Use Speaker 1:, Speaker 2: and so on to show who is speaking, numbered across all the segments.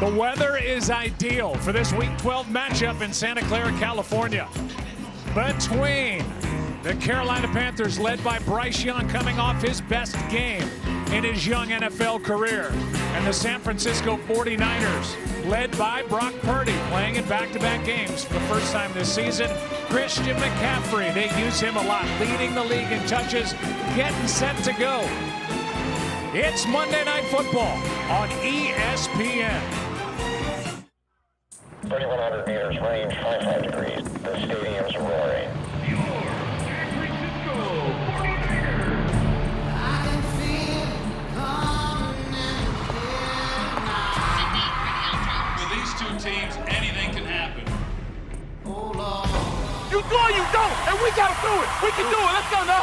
Speaker 1: The weather is ideal for this Week 12 matchup in Santa Clara, California. Between the Carolina Panthers, led by Bryce Young, coming off his best game in his young NFL career, and the San Francisco 49ers, led by Brock Purdy, playing in back-to-back games for the first time this season. Christian McCaffrey, they use him a lot, leading the league in touches, getting set to go. It's Monday Night Football on ESPN.
Speaker 2: 3,100 meters, range 55 degrees. The stadium's roaring.
Speaker 3: With these two teams, anything can happen.
Speaker 4: You do or you don't, and we gotta do it. We can do it. Let's go now.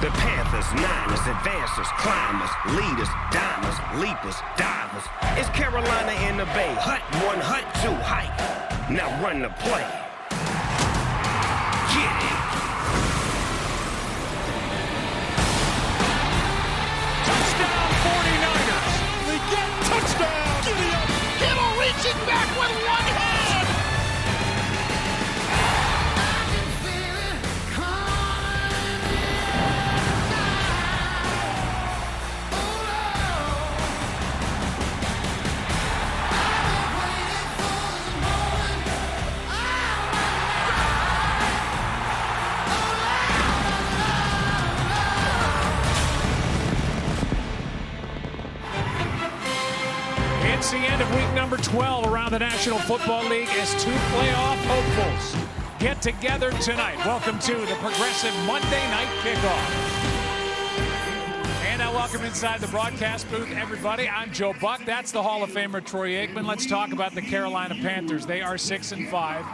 Speaker 5: The Panthers, Niners, advancers, climbers, leaders, dimers, leapers, divers. It's Carolina in the Bay. Hut 1, hut 2, hike. Now run the play. Get it.
Speaker 1: Touchdown 49ers.
Speaker 4: We get touchdown. Giddy up. Kittle reaching back with one hand.
Speaker 1: It's the end of week number 12 around the National Football League as two playoff hopefuls get together tonight. Welcome to the Progressive Monday Night Kickoff. And I welcome inside the broadcast booth, everybody. I'm Joe Buck. That's the Hall of Famer Troy Aikman. Let's talk about the Carolina Panthers. They are 6-5.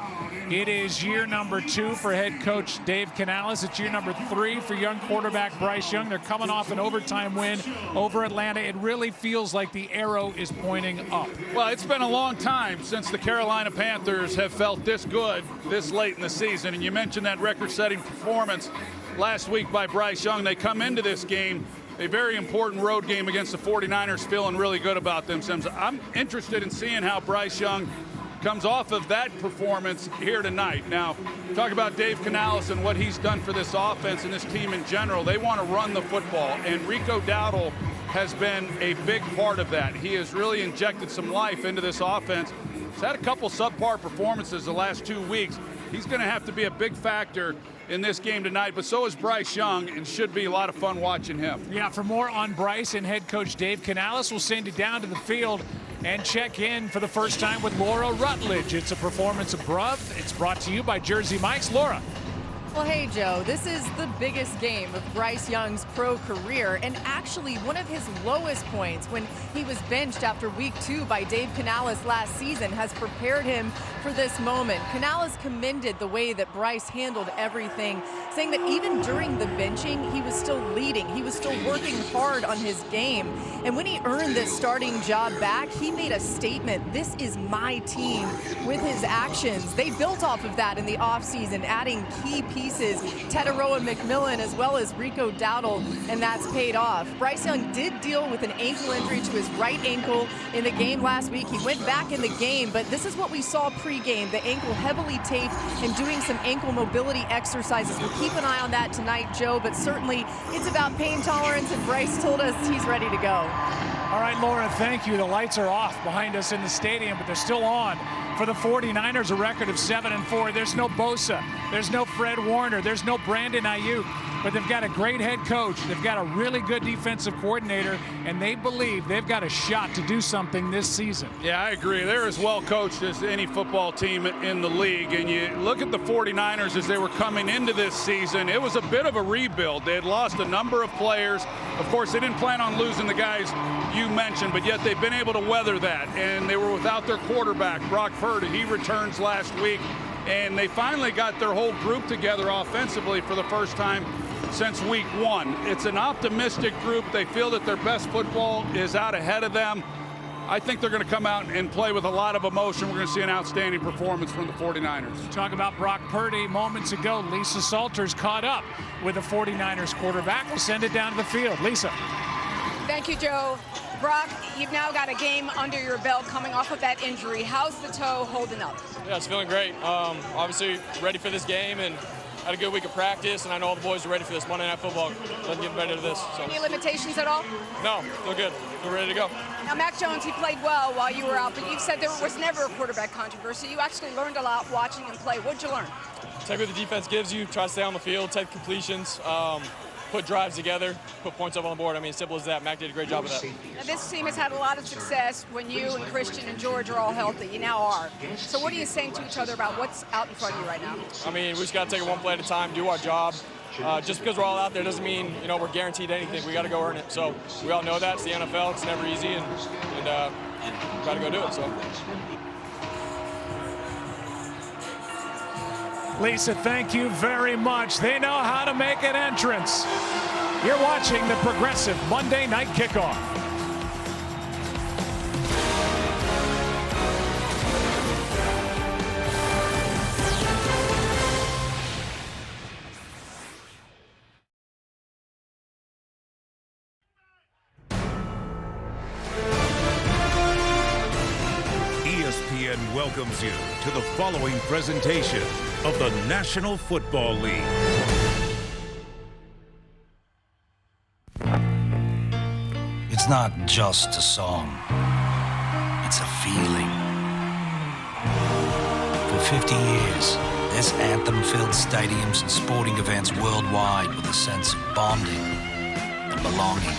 Speaker 1: It is year number 2 for head coach Dave Canales. It's year number 3 for young quarterback Bryce Young. They're coming off an overtime win over Atlanta. It really feels like the arrow is pointing up.
Speaker 3: Well, it's been a long time since the Carolina Panthers have felt this good this late in the season. And you mentioned that record-setting performance last week by Bryce Young. They come into this game, a very important road game against the 49ers, feeling really good about themselves. I'm interested in seeing how Bryce Young comes off of that performance here tonight. Now, talk about Dave Canales and what he's done for this offense and this team in general. They want to run the football, and Rico Dowdle has been a big part of that. He has really injected some life into this offense. He's had a couple subpar performances the last 2 weeks. He's going to have to be a big factor in this game tonight, but so is Bryce Young, and should be a lot of fun watching him.
Speaker 1: Yeah, for more on Bryce and head coach Dave Canales, we'll send you down to the field and check in for the first time with Laura Rutledge. It's a performance above. It's brought to you by Jersey Mike's. Laura.
Speaker 6: Well, hey, Joe, this is the biggest game of Bryce Young's pro career, and actually one of his lowest points when he was benched after week 2 by Dave Canales last season has prepared him for this moment. Canales commended the way that Bryce handled everything, saying that even during the benching, he was still leading. He was still working hard on his game. And when he earned this starting job back, he made a statement. This is my team with his actions. They built off of that in the offseason, adding key pieces, Teteroa McMillan as well as Rico Dowdle, and that's paid off. Bryce Young did deal with an ankle injury to his right ankle in the game last week. He went back in the game, but this is what we saw pregame, the ankle heavily taped and doing some ankle mobility exercises. We'll keep an eye on that tonight, Joe, but certainly it's about pain tolerance, and Bryce told us he's ready to go.
Speaker 1: All right, Laura, thank you. The lights are off behind us in the stadium, but they're still on. For the 49ers, a record of 7-4. There's no Bosa. There's no Fred Warner. There's no Brandon Ayuk. But they've got a great head coach. They've got a really good defensive coordinator, and they believe they've got a shot to do something this season.
Speaker 3: Yeah, I agree. They're as well coached as any football team in the league. And you look at the 49ers as they were coming into this season, it was a bit of a rebuild. They had lost a number of players. Of course, they didn't plan on losing the guys you mentioned, but yet they've been able to weather that. And they were without their quarterback, Brock Purdy. He returns last week. And they finally got their whole group together offensively for the first time since week 1. It's an optimistic group. They feel that their best football is out ahead of them. I think they're going to come out and play with a lot of emotion. We're going to see an outstanding performance from the 49ers.
Speaker 1: Talk about Brock Purdy moments ago. Lisa Salters caught up with the 49ers quarterback. We'll send it down to the field. Lisa.
Speaker 7: Thank you, Joe. Brock, you've now got a game under your belt coming off of that injury. How's the toe holding up?
Speaker 8: Yeah, it's feeling great. Obviously ready for this game and had a good week of practice, and I know all the boys are ready for this Monday Night Football. Doesn't get better than this. So.
Speaker 7: Any limitations at all?
Speaker 8: No, feel good. We're ready to go.
Speaker 7: Now, Mac Jones, he played well while you were out, but you said there was never a quarterback controversy. You actually learned a lot watching him play. What'd you learn?
Speaker 8: Take what the defense gives you, try to stay on the field, take completions, put drives together, put points up on the board. I mean, simple as that. Mac did a great job of that.
Speaker 7: Now, this team has had a lot of success when you and Christian and George are all healthy. You now are. So what are you saying to each other about what's out in front of you right now?
Speaker 8: I mean, we just got to take it one play at a time, do our job. Just because we're all out there doesn't mean, you know, we're guaranteed anything. We got to go earn it. So we all know that. It's the NFL. It's never easy, and got to go do it. So.
Speaker 1: Lisa, thank you very much. They know how to make an entrance. You're watching the Progressive Monday Night Kickoff.
Speaker 9: ESPN welcomes you to the following presentation of the National Football League.
Speaker 10: It's not just a song, it's a feeling. For 50 years, this anthem-filled stadiums and sporting events worldwide with a sense of bonding and belonging.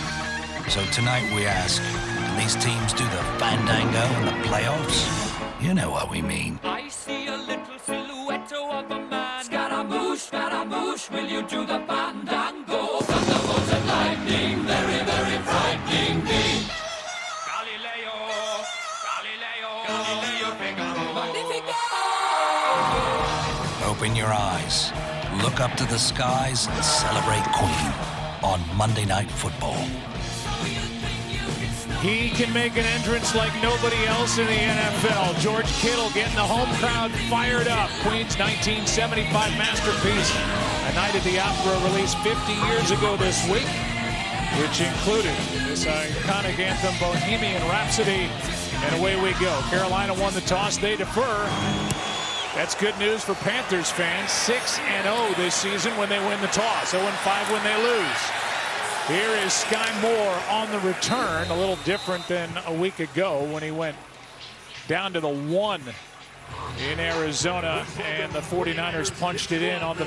Speaker 10: So tonight we ask, can these teams do the fandango in the playoffs? You know what we mean.
Speaker 11: I see a little silhouette of a man. Scaramouche, will you do the fandango? Thunderbolts and lightning, very, very frightening me. Galileo, Figaro. Magnifico!
Speaker 10: Open your eyes, look up to the skies, and celebrate Queen on Monday Night Football.
Speaker 1: He can make an entrance like nobody else in the NFL. George Kittle getting the home crowd fired up. Queen's 1975 masterpiece. A Night at the Opera released 50 years ago this week, which included this iconic anthem, Bohemian Rhapsody. And away we go. Carolina won the toss. They defer. That's good news for Panthers fans. 6-0 this season when they win the toss. 0-5 when they lose. Here is Sky Moore on the return, a little different than a week ago when he went down to the 1 in Arizona, and the 49ers punched it in on the